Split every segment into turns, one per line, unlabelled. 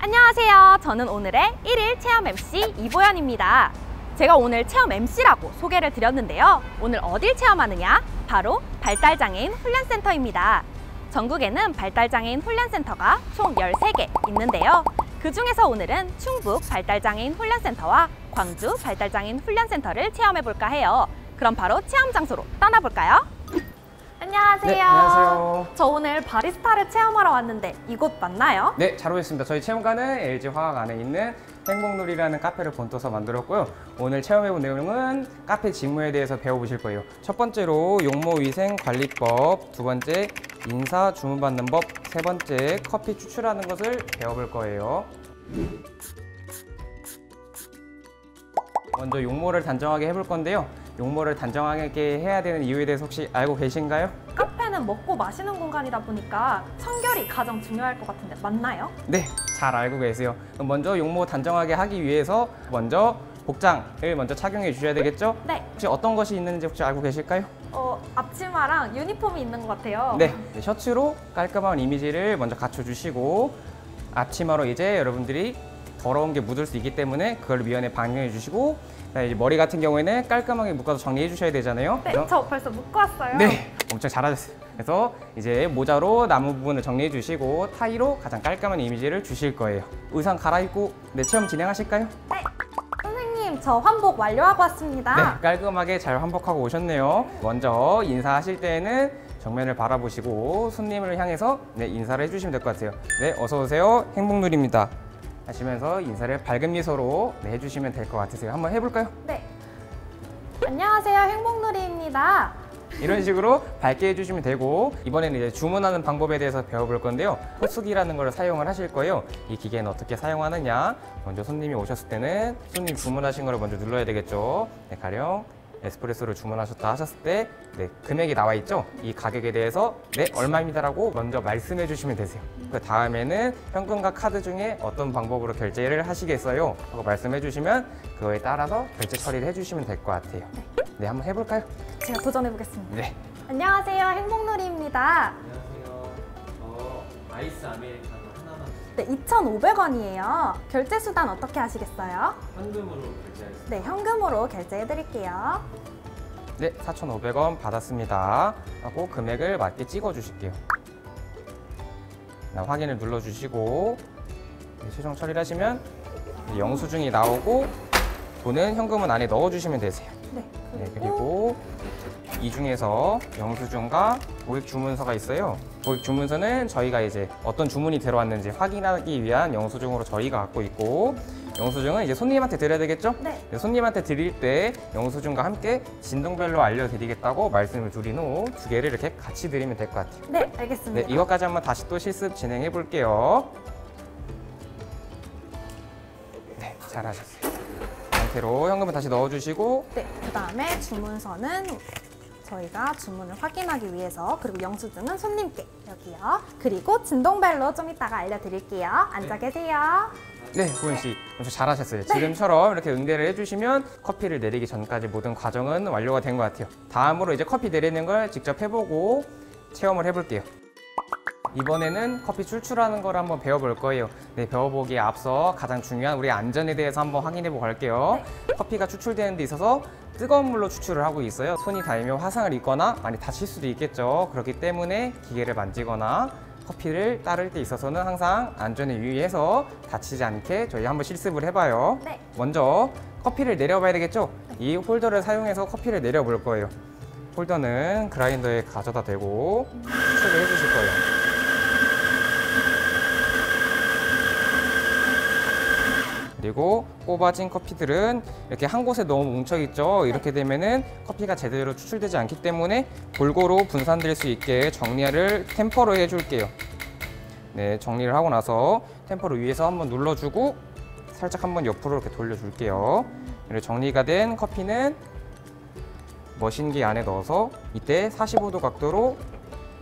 안녕하세요. 저는 오늘의 1일 체험 MC 이보연입니다. 제가 오늘 체험 MC라고 소개를 드렸는데요. 오늘 어딜 체험하느냐? 바로 발달장애인 훈련센터입니다. 전국에는 발달장애인 훈련센터가 총 13개 있는데요. 그 중에서 오늘은 충북 발달장애인 훈련센터와 광주 발달장애인 훈련센터를 체험해볼까 해요. 그럼 바로 체험 장소로 떠나볼까요? 안녕하세요.
네, 안녕하세요.
저 오늘 바리스타를 체험하러 왔는데 이곳 맞나요?
네, 잘 오셨습니다. 저희 체험관은 LG화학 안에 있는 행복놀이라는 카페를 본떠서 만들었고요. 오늘 체험해본 내용은 카페 직무에 대해서 배워보실 거예요. 첫 번째로 용모위생관리법, 두 번째 인사 주문받는 법, 세 번째 커피 추출하는 것을 배워볼 거예요. 먼저 용모를 단정하게 해볼 건데요. 용모를 단정하게 해야 되는 이유에 대해서 혹시 알고 계신가요?
카페는 먹고 마시는 공간이다 보니까 청결이 가장 중요할 것 같은데 맞나요?
네, 잘 알고 계세요. 그럼 먼저 용모 단정하게 하기 위해서 먼저 복장을 먼저 착용해 주셔야 되겠죠?
네.
혹시 어떤 것이 있는지 혹시 알고 계실까요?
앞치마랑 유니폼이 있는 것 같아요.
네, 셔츠로 깔끔한 이미지를 먼저 갖춰주시고 앞치마로 이제 여러분들이 더러운 게 묻을 수 있기 때문에 그걸 미연에 방역해 주시고, 이제 머리 같은 경우에는 깔끔하게 묶어서 정리해 주셔야 되잖아요.
네, 저 벌써 묶고 왔어요.
네, 엄청 잘하셨어요. 그래서 이제 모자로 남은 부분을 정리해 주시고 타이로 가장 깔끔한 이미지를 주실 거예요. 의상 갈아입고 체험 진행하실까요?
네. 선생님, 저 환복 완료하고 왔습니다.
네, 깔끔하게 잘 환복하고 오셨네요. 먼저 인사하실 때는 정면을 바라보시고 손님을 향해서 인사를 해주시면 될 것 같아요. 네, 어서 오세요. 행복놀이입니다. 하시면서 인사를 밝은 미소로 해주시면 될 것 같으세요. 한번 해볼까요?
네. 안녕하세요. 행복놀이입니다.
이런 식으로 밝게 해주시면 되고, 이번에는 이제 주문하는 방법에 대해서 배워볼 건데요. 호수기라는 걸 사용을 하실 거예요. 이 기계는 어떻게 사용하느냐? 먼저 손님이 오셨을 때는 손님 주문하신 거를 먼저 눌러야 되겠죠. 네, 가령 에스프레소를 주문하셨다 하셨을 때 금액이 나와 있죠. 이 가격에 대해서 얼마입니다라고 먼저 말씀해 주시면 되세요. 그 다음에는 현금과 카드 중에 어떤 방법으로 결제를 하시겠어요? 하고 말씀해 주시면 그거에 따라서 결제 처리를 해주시면 될 것 같아요. 네, 한번 해볼까요?
제가 도전해 보겠습니다.
네.
안녕하세요. 행복놀이입니다.
안녕하세요. 아이스 아메리카노 하나만 주세요.
네, 2,500원이에요. 결제 수단 어떻게 하시겠어요?
현금으로 결제하겠습니다.
네, 현금으로 결제해 드릴게요.
네, 4,500원 받았습니다. 하고 금액을 맞게 찍어 주실게요. 확인을 눌러 주시고 최종 처리를 하시면 영수증이 나오고 돈은 현금은 안에 넣어 주시면 되세요.
네,
그리고 이 중에서 영수증과 고객 주문서가 있어요. 고객 주문서는 저희가 이제 어떤 주문이 들어왔는지 확인하기 위한 영수증으로 저희가 갖고 있고, 영수증은 이제 손님한테 드려야 되겠죠?
네.
손님한테 드릴 때 영수증과 함께 진동별로 알려드리겠다고 말씀을 드린 후 두 개를 이렇게 같이 드리면 될 것 같아요.
네, 알겠습니다.
네, 이것까지 한번 다시 또 실습 진행해 볼게요. 네, 잘하셨어요. 상태로 현금을 다시 넣어주시고,
네, 그 다음에 주문서는 저희가 주문을 확인하기 위해서, 그리고 영수증은 손님께 여기요. 그리고 진동벨로 좀 이따가 알려드릴게요. 앉아 계세요.
네, 보현 씨 엄청 잘하셨어요. 지금처럼 이렇게 응대를 해주시면 커피를 내리기 전까지 모든 과정은 완료가 된 것 같아요. 다음으로 이제 커피 내리는 걸 직접 해보고 체험을 해볼게요. 이번에는 커피 추출하는 걸 한번 배워볼 거예요. 네, 배워보기에 앞서 가장 중요한 우리 안전에 대해서 한번 확인해보고 갈게요. 커피가 추출되는 데 있어서 뜨거운 물로 추출을 하고 있어요. 손이 닿으면 화상을 입거나 많이 다칠 수도 있겠죠. 그렇기 때문에 기계를 만지거나 커피를 따를 때 있어서는 항상 안전에 유의해서 다치지 않게 저희 한번 실습을 해봐요.
네.
먼저 커피를 내려봐야 되겠죠? 이 홀더를 사용해서 커피를 내려볼 거예요. 홀더는 그라인더에 가져다 대고 추출을 해주실 거예요. 그리고 뽑아진 커피들은 이렇게 한 곳에 너무 뭉쳐있죠. 이렇게 되면은 커피가 제대로 추출되지 않기 때문에 골고루 분산될 수 있게 정리를 템퍼로 해줄게요. 네, 정리를 하고 나서 템퍼로 위에서 한번 눌러주고 살짝 한번 옆으로 이렇게 돌려줄게요. 이렇게 정리가 된 커피는 머신기 안에 넣어서 이때 45도 각도로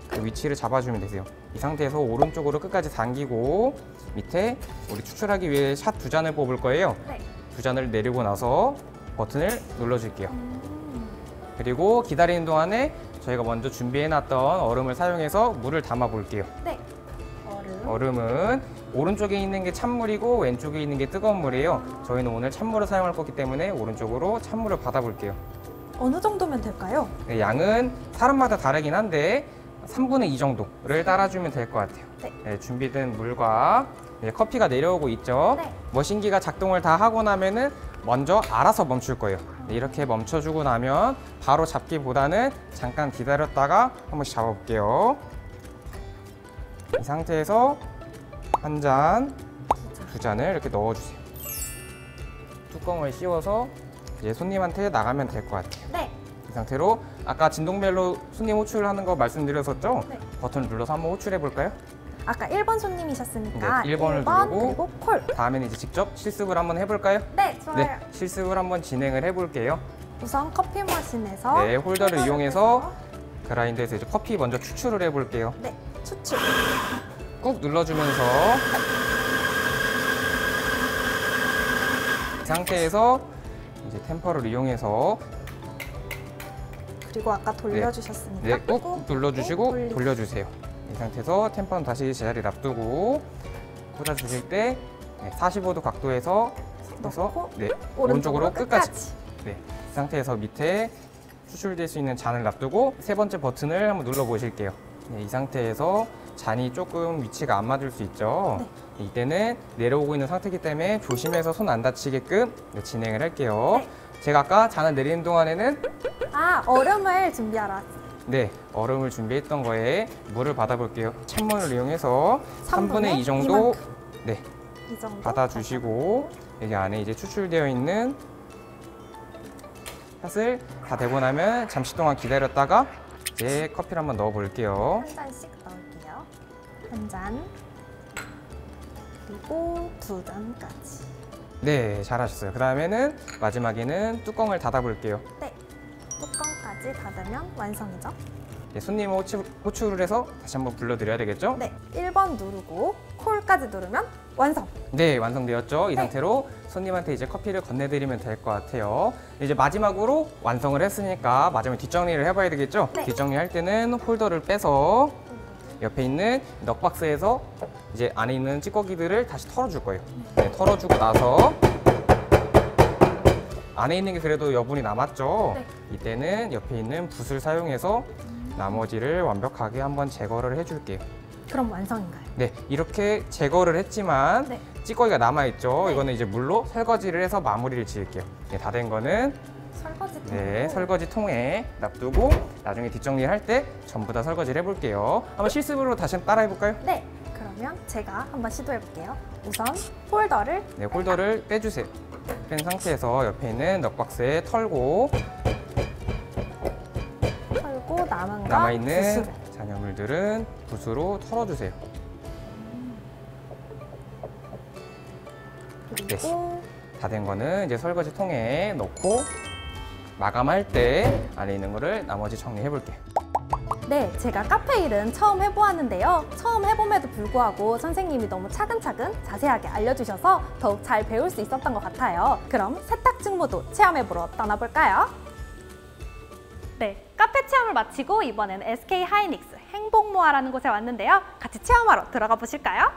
그 위치를 잡아주면 되세요. 이 상태에서 오른쪽으로 끝까지 당기고 밑에 우리 추출하기 위해 샷 2잔을 뽑을 거예요.
네.
2잔을 내리고 나서 버튼을 눌러줄게요. 그리고 기다리는 동안에 저희가 먼저 준비해놨던 얼음을 사용해서 물을 담아 볼게요.
네. 얼음.
얼음은 오른쪽에 있는 게 찬물이고 왼쪽에 있는 게 뜨거운 물이에요. 저희는 오늘 찬물을 사용할 거기 때문에 오른쪽으로 찬물을 받아볼게요.
어느 정도면 될까요?
네, 양은 사람마다 다르긴 한데 3분의 2 정도를 따라주면 될 것 같아요.
네.
네, 준비된 물과 커피가 내려오고 있죠.
네.
머신기가 작동을 다 하고 나면은 먼저 알아서 멈출 거예요. 네, 이렇게 멈춰주고 나면 바로 잡기보다는 잠깐 기다렸다가 한 번씩 잡아볼게요. 이 상태에서 한 잔, 두 잔을 이렇게 넣어주세요. 뚜껑을 씌워서 이제 손님한테 나가면 될 것 같아요.
네.
이 상태로 아까 진동벨로 손님 호출하는 거 말씀드렸었죠?
네.
버튼을 눌러서 한번 호출해 볼까요?
아까 1번 손님이셨으니까
네, 1번을
1번
누르고
그리고 콜.
다음에는 이제 직접 실습을 한번 해볼까요?
네, 좋아요.
네, 실습을 한번 진행을 해볼게요.
우선 커피 머신에서
네, 홀더를 이용해서 그라인더에서 이제 커피 먼저 추출을 해볼게요.
네, 추출.
꾹 눌러주면서 이 상태에서 이제 템퍼를 이용해서
그리고 아까 돌려주셨으니까
네, 꾹 눌러주시고
돌리고.
돌려주세요. 이 상태에서 템퍼는 다시 제자리에 놔두고 꽂아주실 때 45도 각도에서
넣고
네, 오른쪽으로 끝까지. 네, 이 상태에서 밑에 추출될 수 있는 잔을 놔두고 세 번째 버튼을 한번 눌러 보실게요. 네, 이 상태에서 잔이 조금 위치가 안 맞을 수 있죠.
네.
이때는 내려오고 있는 상태이기 때문에 조심해서 손 안 다치게끔 진행을 할게요.
네.
제가 아까 잔을 내리는 동안에는
아, 얼음을 준비하러 왔어요.
네, 얼음을 준비했던 거에 물을 받아볼게요. 찬물을 이용해서 3분의 2 정도 네,
이 정도
받아주시고 여기 안에 이제 추출되어 있는 샷을 다 되고 나면 잠시 동안 기다렸다가 이제 커피를 한번 넣어 볼게요.
한 잔씩 넣을게요. 한 잔, 그리고 두 잔까지.
네, 잘하셨어요. 그 다음에는 마지막에는 뚜껑을 닫아 볼게요.
네, 뚜껑까지 닫으면 완성이죠.
네, 손님 호출을 해서 다시 한번 불러드려야 되겠죠?
네, 1번 누르고 콜까지 누르면 완성.
네, 완성되었죠. 이
네.
상태로 손님한테 이제 커피를 건네드리면 될 것 같아요. 이제 마지막으로 완성을 했으니까 마지막에 뒷정리를 해봐야 되겠죠?
네.
뒷정리할 때는 홀더를 빼서 옆에 있는 넉박스에서 이제 안에 있는 찌꺼기들을 다시 털어줄 거예요. 네, 털어주고 나서 안에 있는 게 그래도 여분이 남았죠?
네.
이때는 옆에 있는 붓을 사용해서 나머지를 완벽하게 한번 제거를 해줄게요.
그럼 완성인가요?
네, 이렇게 제거를 했지만
네.
찌꺼기가 남아있죠?
네.
이거는 이제 물로 설거지를 해서 마무리를 지을게요. 네, 다 된 거는
설거지
네, 설거지 통에 놔두고 나중에 뒷정리할 때 전부 다 설거지를 해볼게요. 한번 실습으로 다시 따라해 볼까요?
네, 그러면 제가 한번 시도해 볼게요. 우선 홀더를
네, 홀더를 빼주세요. 뺀 상태에서 옆에 있는 넉박스에 털고
털고 남은 거
남아있는
붓으로.
잔여물들은 붓으로 털어주세요.
그리고
다 된 거는 이제 설거지 통에 넣고 마감할 때 안에 있는 거를 나머지 정리해 볼게요.
네, 제가 카페 일은 처음 해보았는데요. 처음 해봄에도 불구하고 선생님이 너무 차근차근 자세하게 알려주셔서 더욱 잘 배울 수 있었던 것 같아요. 그럼 세탁 직무도 체험해보러 떠나볼까요? 네, 카페 체험을 마치고 이번엔 SK 하이닉스 행복모아라는 곳에 왔는데요. 같이 체험하러 들어가 보실까요?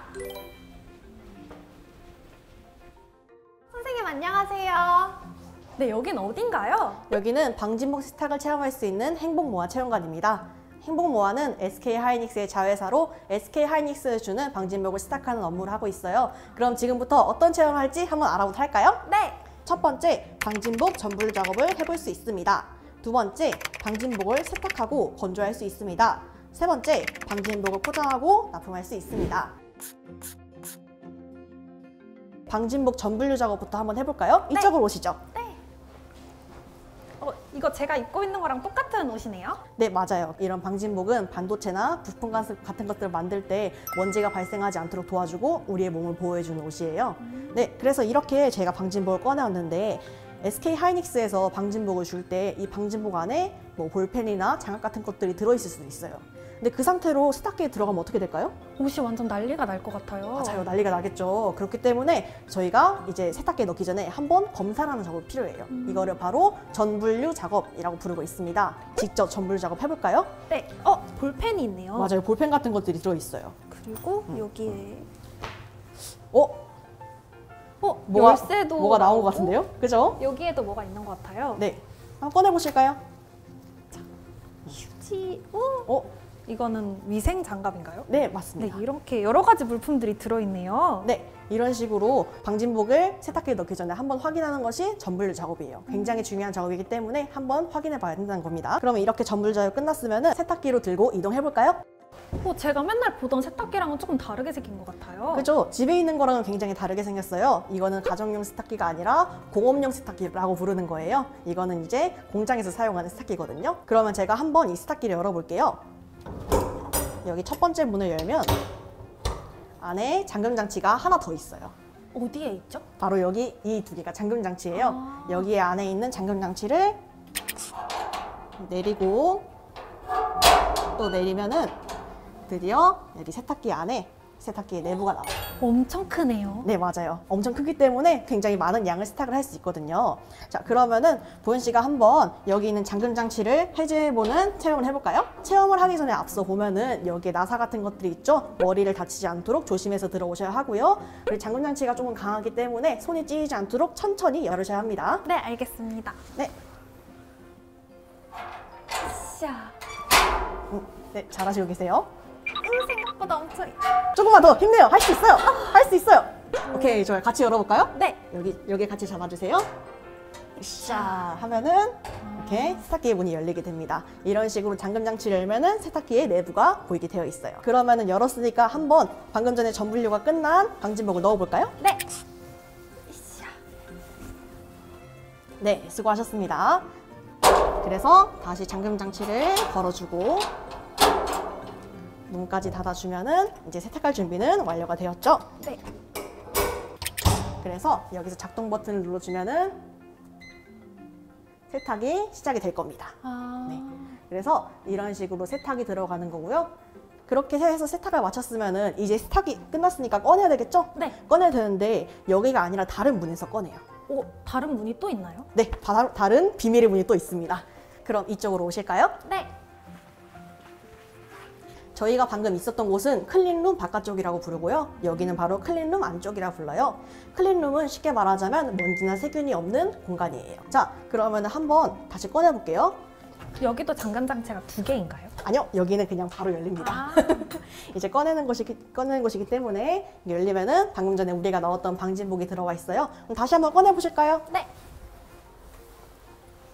선생님 안녕하세요. 네, 여긴 어딘가요?
여기는 방진복 세탁을 체험할 수 있는 행복모아 체험관입니다. 행복모아는 SK하이닉스의 자회사로 SK하이닉스에 주는 방진복을 세탁하는 업무를 하고 있어요. 그럼 지금부터 어떤 체험을 할지 한번 알아보도록 할까요?
네.
첫 번째, 방진복 전분류 작업을 해볼 수 있습니다. 두 번째, 방진복을 세탁하고 건조할 수 있습니다. 세 번째, 방진복을 포장하고 납품할 수 있습니다. 방진복 전분류 작업부터 한번 해볼까요?
네.
이쪽으로 오시죠.
이거 제가 입고 있는 거랑 똑같은 옷이네요?
네, 맞아요. 이런 방진복은 반도체나 부품 같은 것들을 만들 때 먼지가 발생하지 않도록 도와주고 우리의 몸을 보호해주는 옷이에요. 네, 그래서 이렇게 제가 방진복을 꺼내왔는데 SK하이닉스에서 방진복을 줄 때 이 방진복 안에 뭐 볼펜이나 장갑 같은 것들이 들어있을 수도 있어요. 근데 그 상태로 세탁기에 들어가면 어떻게 될까요?
옷이 완전 난리가 날 것 같아요.
맞아요. 난리가 나겠죠. 그렇기 때문에 저희가 이제 세탁기에 넣기 전에 한번 검사하는 작업이 필요해요. 이거를 바로 전분류 작업이라고 부르고 있습니다. 직접 전분류 작업 해볼까요?
네. 볼펜이 있네요.
맞아요. 볼펜 같은 것들이 들어있어요.
그리고 여기에 열쇠도
뭐가 나온
나오고,
것 같은데요? 그죠?
여기에도 뭐가 있는 것 같아요.
네. 한번 꺼내보실까요?
휴지. 이거는 위생 장갑인가요?
네,
네,
맞습니다.
이렇게 여러 가지 물품들이 들어있네요.
네, 이런 식으로 방진복을 세탁기에 넣기 전에 한번 확인하는 것이 전분류 작업이에요. 굉장히 중요한 작업이기 때문에 한번 확인해 봐야 된다는 겁니다. 그러면 이렇게 전분류 작업이 끝났으면 세탁기로 들고 이동해 볼까요?
제가 맨날 보던 세탁기랑은 조금 다르게 생긴 것 같아요.
그죠? 집에 있는 거랑은 굉장히 다르게 생겼어요. 이거는 가정용 세탁기가 아니라 공업용 세탁기라고 부르는 거예요. 이거는 이제 공장에서 사용하는 세탁기거든요. 그러면 제가 한번 이 세탁기를 열어볼게요. 여기 첫 번째 문을 열면 안에 잠금 장치가 하나 더 있어요.
어디에 있죠?
바로 여기 이 두 개가 잠금 장치예요. 여기 안에 있는 잠금 장치를 내리고 또 내리면은 드디어 여기 세탁기 안에 세탁기의 내부가 나와요.
엄청 크네요.
네, 맞아요. 엄청 크기 때문에 굉장히 많은 양을 세탁을 할 수 있거든요. 자, 그러면은 보현 씨가 한번 여기 있는 잠금 장치를 해제해보는 체험을 해볼까요? 체험을 하기 전에 앞서 보면은 여기에 나사 같은 것들이 있죠? 머리를 다치지 않도록 조심해서 들어오셔야 하고요. 그리고 잠금 장치가 조금 강하기 때문에 손이 찌지 않도록 천천히 열으셔야 합니다.
네, 알겠습니다.
네.
샤.
네, 잘하시고 계세요.
생각보다 엄청.
조금만 더 힘내요. 할 수 있어요. 할 수 있어요. 오케이, 좋아요. 같이 열어볼까요?
네.
여기 같이 잡아주세요. 자, 하면은 이렇게 세탁기의 문이 열리게 됩니다. 이런 식으로 잠금 장치를 열면은 세탁기의 내부가 보이게 되어 있어요. 그러면은 열었으니까 한번 방금 전에 전분류가 끝난 방진복을 넣어볼까요?
네. 샤.
네, 수고하셨습니다. 그래서 다시 잠금 장치를 걸어주고 문까지 닫아주면은 이제 세탁할 준비는 완료가 되었죠?
네.
그래서 여기서 작동 버튼을 눌러주면은 세탁이 시작이 될 겁니다. 네. 그래서 이런 식으로 세탁이 들어가는 거고요. 그렇게 해서 세탁을 마쳤으면은 이제 세탁이 끝났으니까 꺼내야 되겠죠?
네.
꺼내야 되는데 여기가 아니라 다른 문에서 꺼내요.
다른 문이 또 있나요?
네, 다른 비밀의 문이 또 있습니다. 그럼 이쪽으로 오실까요?
네.
저희가 방금 있었던 곳은 클린룸 바깥쪽이라고 부르고요. 여기는 바로 클린룸 안쪽이라고 불러요. 클린룸은 쉽게 말하자면 먼지나 세균이 없는 공간이에요. 자, 그러면 한번 다시 꺼내볼게요.
여기도 잠금 장치가 2개인가요?
아니요, 여기는 그냥 바로 열립니다. 이제 꺼내는 곳이기 때문에 열리면은 방금 전에 우리가 넣었던 방진복이 들어와 있어요. 그럼 다시 한번 꺼내보실까요?
네.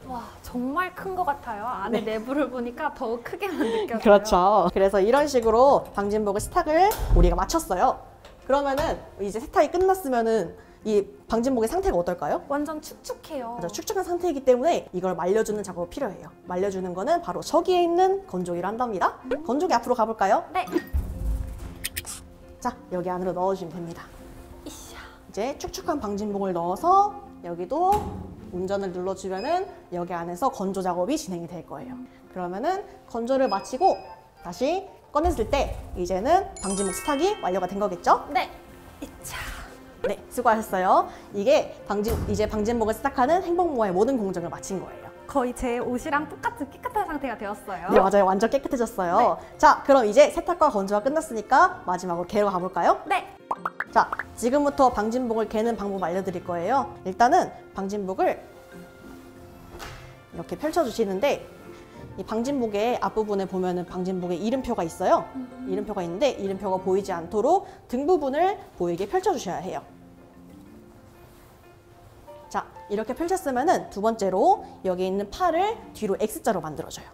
와, 정말 큰 것 같아요. 안에 내부를 보니까 더 크게만 느껴져요.
그렇죠. 그래서 이런 식으로 방진복을 세탁을 우리가 마쳤어요. 그러면은 이제 세탁이 끝났으면은 이 방진복의 상태가 어떨까요?
완전 축축해요.
맞아, 축축한 상태이기 때문에 이걸 말려주는 작업이 필요해요. 말려주는 거는 바로 저기에 있는 건조기를 한답니다. 건조기 앞으로 가볼까요?
네.
자, 여기 안으로 넣어주시면 됩니다.
이샤.
이제 축축한 방진복을 넣어서 여기도 운전을 눌러주면은 여기 안에서 건조 작업이 진행이 될 거예요. 그러면은 건조를 마치고 다시 꺼냈을 때 이제는 방진복 세탁이 완료가 된 거겠죠?
네. 이차.
네, 수고하셨어요. 이게 이제 방진복을 세탁하는 행복모아의 모든 공정을 마친 거예요.
거의 제 옷이랑 똑같은 깨끗한 상태가 되었어요.
네, 맞아요. 완전 깨끗해졌어요. 자, 그럼 이제 세탁과 건조가 끝났으니까 마지막으로 개로 가볼까요?
네.
자, 지금부터 방진복을 개는 방법 알려드릴 거예요. 일단은 방진복을 이렇게 펼쳐주시는데 이 방진복의 앞부분에 보면은 방진복에 이름표가 있어요. 이름표가 있는데 이름표가 보이지 않도록 등 부분을 보이게 펼쳐주셔야 해요. 자, 이렇게 펼쳤으면은 두 번째로 여기 있는 팔을 뒤로 X자로 만들어줘요.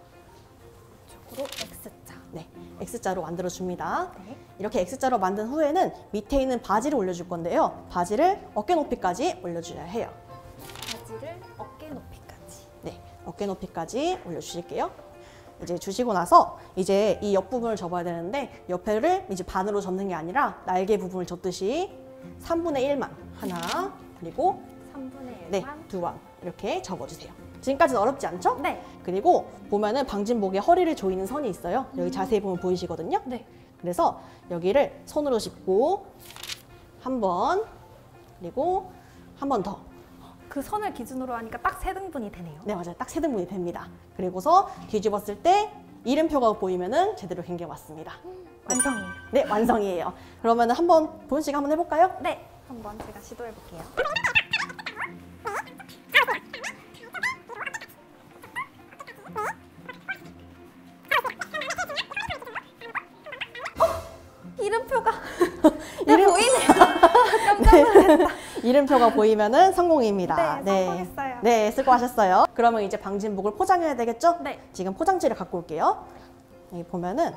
쪽으로 X자.
네, X자로 만들어줍니다.
네.
이렇게 X자로 만든 후에는 밑에 있는 바지를 올려줄 건데요. 바지를 어깨 높이까지 올려줘야 해요.
바지를 어깨 높이까지.
네, 어깨 높이까지 올려주실게요. 이제 주시고 나서 이제 이 옆부분을 접어야 되는데 옆에를 이제 반으로 접는 게 아니라 날개 부분을 접듯이 3분의 1만 하나 그리고
3분의 1만.
네, 두 왕 이렇게 접어주세요. 지금까지는 어렵지 않죠?
네.
그리고 보면은 방진복에 허리를 조이는 선이 있어요. 여기 자세히 보면 보이시거든요.
네.
그래서 여기를 손으로 짚고 한 번, 그리고 한 번 더.
그 선을 기준으로 하니까 딱 3등분이 되네요.
네, 맞아요. 딱 3등분이 됩니다. 그리고서 뒤집었을 때 이름표가 보이면은 제대로 된 게 맞습니다.
완성이에요.
네, 완성이에요. 그러면 한번 보은 씨가 한번 해볼까요?
네. 한번 제가 시도해 볼게요. 이름표가 보이네요. 깜짝 놀랐다.
이름표가 보이면은 성공입니다.
네, 성공했어요.
네, 수고하셨어요. 그러면 이제 방진복을 포장해야 되겠죠?
네.
지금 포장지를 갖고 올게요. 여기 보면은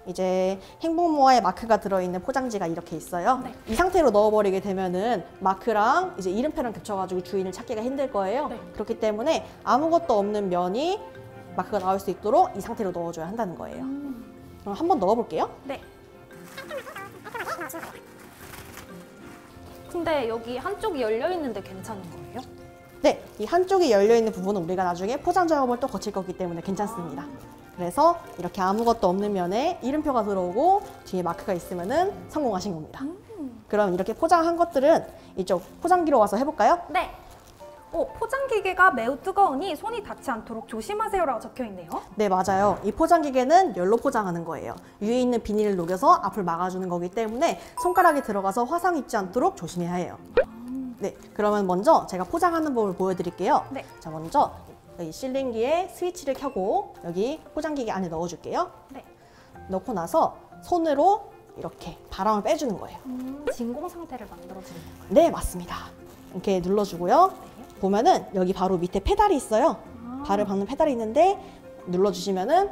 이제 행복모아의 마크가 들어있는 포장지가 이렇게 있어요.
네.
이 상태로 넣어버리게 되면은 마크랑 이제 이름표랑 겹쳐가지고 주인을 찾기가 힘들 거예요.
네.
그렇기 때문에 아무것도 없는 면이 마크가 나올 수 있도록 이 상태로 넣어줘야 한다는 거예요. 그럼 한번 넣어볼게요.
네. 근데 여기 한쪽이 열려 있는데 괜찮은 거예요?
네, 이 한쪽이 열려있는 부분은 우리가 나중에 포장 작업을 또 거칠 거기 때문에 괜찮습니다. 그래서 이렇게 아무것도 없는 면에 이름표가 들어오고 뒤에 마크가 있으면은 성공하신 겁니다. 그럼 이렇게 포장한 것들은 이쪽 포장기로 와서 해볼까요?
네. 포장 기계가 매우 뜨거우니 손이 닿지 않도록 조심하세요라고 적혀 있네요.
네, 맞아요. 이 포장 기계는 열로 포장하는 거예요. 위에 있는 비닐을 녹여서 앞을 막아주는 거기 때문에 손가락이 들어가서 화상 입지 않도록 조심해야 해요. 네, 그러면 먼저 제가 포장하는 법을 보여드릴게요.
네.
자, 먼저 여기 실링기에 스위치를 켜고 여기 포장기계 안에 넣어줄게요.
네.
넣고 나서 손으로 이렇게 바람을 빼주는 거예요.
진공 상태를 만들어주는 건가요?
네, 맞습니다. 이렇게 눌러주고요. 보면은 여기 바로 밑에 페달이 있어요. 발을 박는 페달이 있는데 눌러주시면은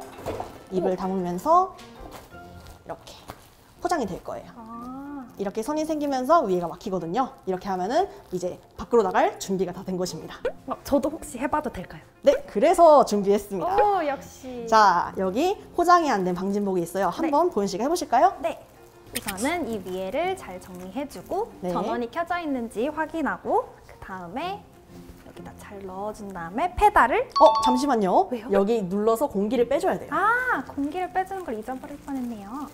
입을 다물면서 이렇게 포장이 될 거예요. 이렇게 선이 생기면서 위에가 막히거든요. 이렇게 하면은 이제 밖으로 나갈 준비가 다 된 것입니다.
저도 혹시 해봐도 될까요?
네, 그래서 준비했습니다.
오, 역시.
자, 여기 포장이 안 된 방진복이 있어요. 한번 보은 씨가 해보실까요?
네. 우선은 이 위에를 잘 정리해주고
네.
전원이 켜져 있는지 확인하고 그 다음에 여기다 잘 넣어준 다음에 페달을
잠시만요.
왜요?
여기 눌러서 공기를 빼줘야 돼요.
공기를 빼주는 걸 잊어버릴 뻔했네요.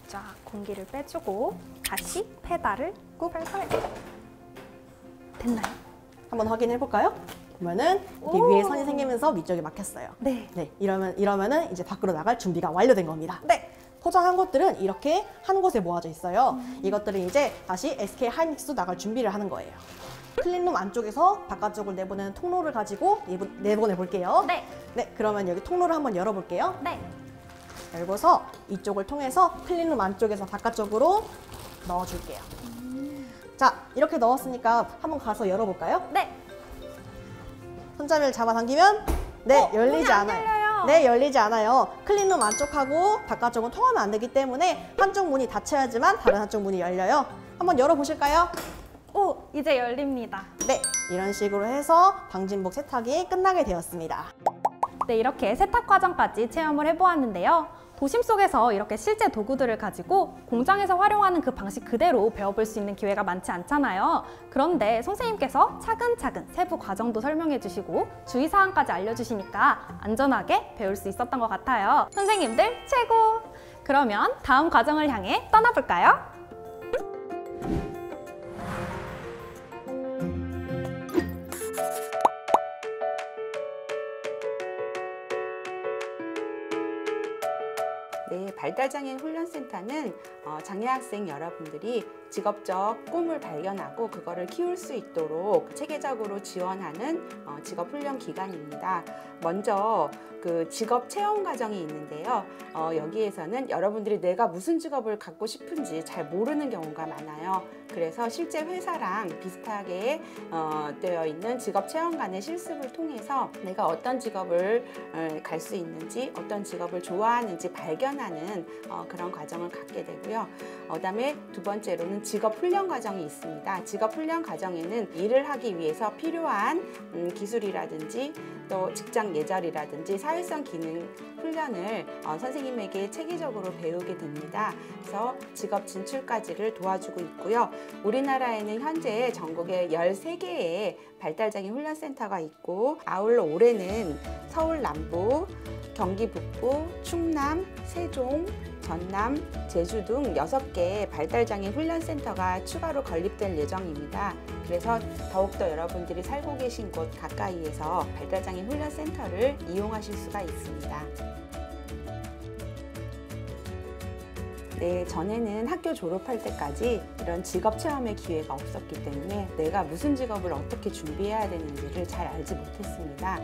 자, 공기를 빼주고 다시 페달을 꾹 밟아요. 됐나요?
한번 확인해 볼까요? 보면은 이렇게
오.
위에 선이 생기면서 위쪽이 막혔어요.
네.
네, 이러면은 이제 밖으로 나갈 준비가 완료된 겁니다.
네.
포장한 것들은 이렇게 한 곳에 모아져 있어요. 이것들은 이제 다시 SK 하이닉스로 나갈 준비를 하는 거예요. 클린룸 안쪽에서 바깥쪽을 내보내는 통로를 가지고 내보내 볼게요.
네.
네, 그러면 여기 통로를 한번 열어볼게요.
네.
열고서 이쪽을 통해서 클린룸 안쪽에서 바깥쪽으로 넣어줄게요. 자, 이렇게 넣었으니까 한번 가서 열어볼까요?
네.
손잡이를 잡아당기면 네, 열리지
문이 안
않아요.
열려요.
네, 열리지 않아요. 클린룸 안쪽하고 바깥쪽은 통하면 안 되기 때문에 한쪽 문이 닫혀야지만 다른 한쪽 문이 열려요. 한번 열어보실까요?
오, 이제 열립니다.
네, 이런 식으로 해서 방진복 세탁이 끝나게 되었습니다.
네, 이렇게 세탁 과정까지 체험을 해보았는데요. 도심 속에서 이렇게 실제 도구들을 가지고 공장에서 활용하는 그 방식 그대로 배워볼 수 있는 기회가 많지 않잖아요. 그런데 선생님께서 차근차근 세부 과정도 설명해 주시고 주의사항까지 알려주시니까 안전하게 배울 수 있었던 것 같아요. 선생님들 최고! 그러면 다음 과정을 향해 떠나볼까요?
네, 발달장애인 훈련센터는 장애학생 여러분들이 직업적 꿈을 발견하고 그거를 키울 수 있도록 체계적으로 지원하는 직업훈련 기관입니다. 먼저 그 직업 체험 과정이 있는데요. 여기에서는 여러분들이 내가 무슨 직업을 갖고 싶은지 잘 모르는 경우가 많아요. 그래서 실제 회사랑 비슷하게 되어 있는 직업 체험관의 실습을 통해서 내가 어떤 직업을 갈 수 있는지, 어떤 직업을 좋아하는지 발견하는 그런 과정을 갖게 되고요. 그다음에 두 번째로는 직업 훈련 과정이 있습니다. 직업 훈련 과정에는 일을 하기 위해서 필요한 기술이라든지 또 직장 예절이라든지 사회성 기능 훈련을 선생님에게 체계적으로 배우게 됩니다. 그래서 직업 진출까지를 도와주고 있고요. 우리나라에는 현재 전국에 13개의 발달장애 훈련센터가 있고, 아울러 올해는 서울 남부, 경기 북부, 충남, 세종, 전남, 제주 등 6개의 발달장애 훈련센터가 추가로 건립될 예정입니다. 그래서 더욱더 여러분들이 살고 계신 곳 가까이에서 발달장애 훈련센터를 이용하실 수가 있습니다. 네, 전에는 학교 졸업할 때까지 이런 직업 체험의 기회가 없었기 때문에 내가 무슨 직업을 어떻게 준비해야 되는지를 잘 알지 못했습니다.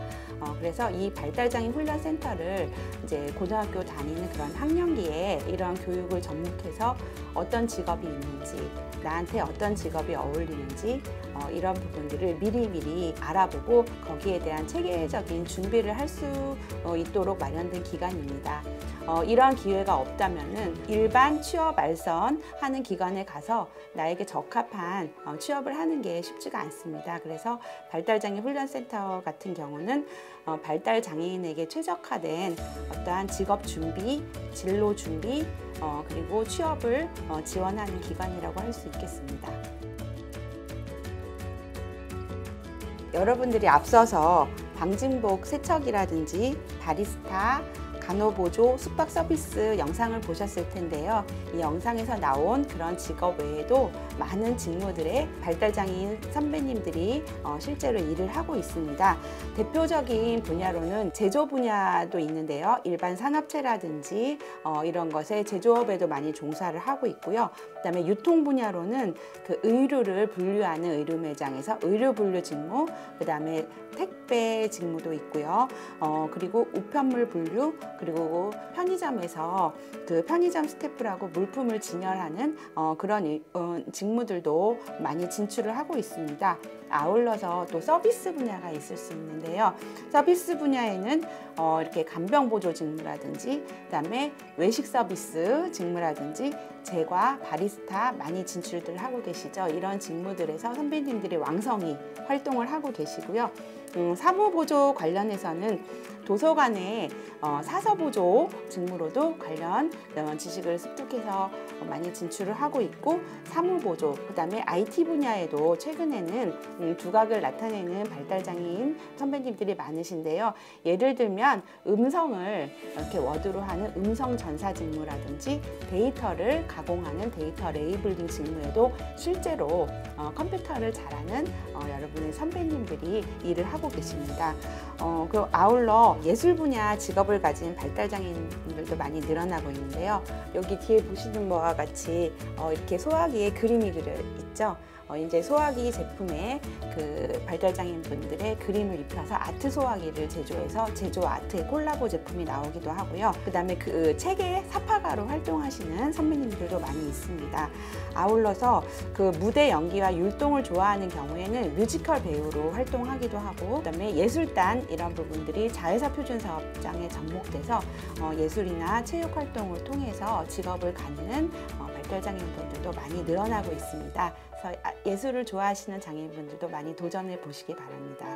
그래서 이 발달장애 훈련센터를 이제 고등학교 다니는 그런 학년기에 이런 교육을 접목해서 어떤 직업이 있는지, 나한테 어떤 직업이 어울리는지 이런 부분들을 미리미리 알아보고 거기에 대한 체계적인 준비를 할 수 있도록 마련된 기관입니다. 이러한 기회가 없다면은 일반 취업 알선하는 기관에 가서 나에게 적합한 취업을 하는 게 쉽지가 않습니다. 그래서 발달장애 훈련센터 같은 경우는 발달 장애인에게 최적화된 어떠한 직업 준비, 진로 준비, 그리고 취업을 지원하는 기관이라고 할 수 있겠습니다. 여러분들이 앞서서 방진복 세척이라든지 바리스타, 간호보조, 숙박 서비스 영상을 보셨을 텐데요. 이 영상에서 나온 그런 직업 외에도 많은 직무들의 발달장애인 선배님들이 실제로 일을 하고 있습니다. 대표적인 분야로는 제조 분야도 있는데요. 일반 산업체라든지 이런 것에 제조업에도 많이 종사를 하고 있고요. 그다음에 유통 분야로는 그 의류를 분류하는 의류 매장에서 의류 분류 직무, 그다음에 택배 직무도 있고요. 그리고 우편물 분류, 그리고 편의점에서 그 편의점 스태프라고 물품을 진열하는 그런 직무들도 많이 진출을 하고 있습니다. 아울러서 또 서비스 분야가 있을 수 있는데요. 서비스 분야에는 이렇게 간병보조 직무라든지, 그다음에 외식 서비스 직무라든지, 제과, 바리스타 많이 진출들 하고 계시죠. 이런 직무들에서 선배님들이 왕성히 활동을 하고 계시고요. 사무보조 관련해서는 도서관의 사서보조 직무로도 관련 지식을 습득해서 많이 진출을 하고 있고, 사무보조, 그다음에 IT 분야에도 최근에는 두각을 나타내는 발달장애인 선배님들이 많으신데요. 예를 들면 음성을 이렇게 워드로 하는 음성 전사 직무라든지, 데이터를 가공하는 데이터 레이블링 직무에도 실제로 컴퓨터를 잘하는 여러분의 선배님들이 일을 하고 계십니다. 그 아울러 예술 분야 직업을 가진 발달장애인들도 많이 늘어나고 있는데요. 여기 뒤에 보시는 바와 같이 이렇게 소화기에 그림이 그려 있죠. 이제 소화기 제품에 그 발달장애인 분들의 그림을 입혀서 아트 소화기를 제조해서 제조 아트의 콜라보 제품이 나오기도 하고요. 그다음에 그 책의 사파가로 활동하시는 선배님들도 많이 있습니다. 아울러서 그 무대 연기와 율동을 좋아하는 경우에는 뮤지컬 배우로 활동하기도 하고, 그다음에 예술단 이런 부분들이 자회사 표준 사업장에 접목돼서 예술이나 체육 활동을 통해서 직업을 갖는 발달장애인 분들도 많이 늘어나고 있습니다. 그래서 예술을 좋아하시는 장애인분들도 많이 도전해 보시기 바랍니다.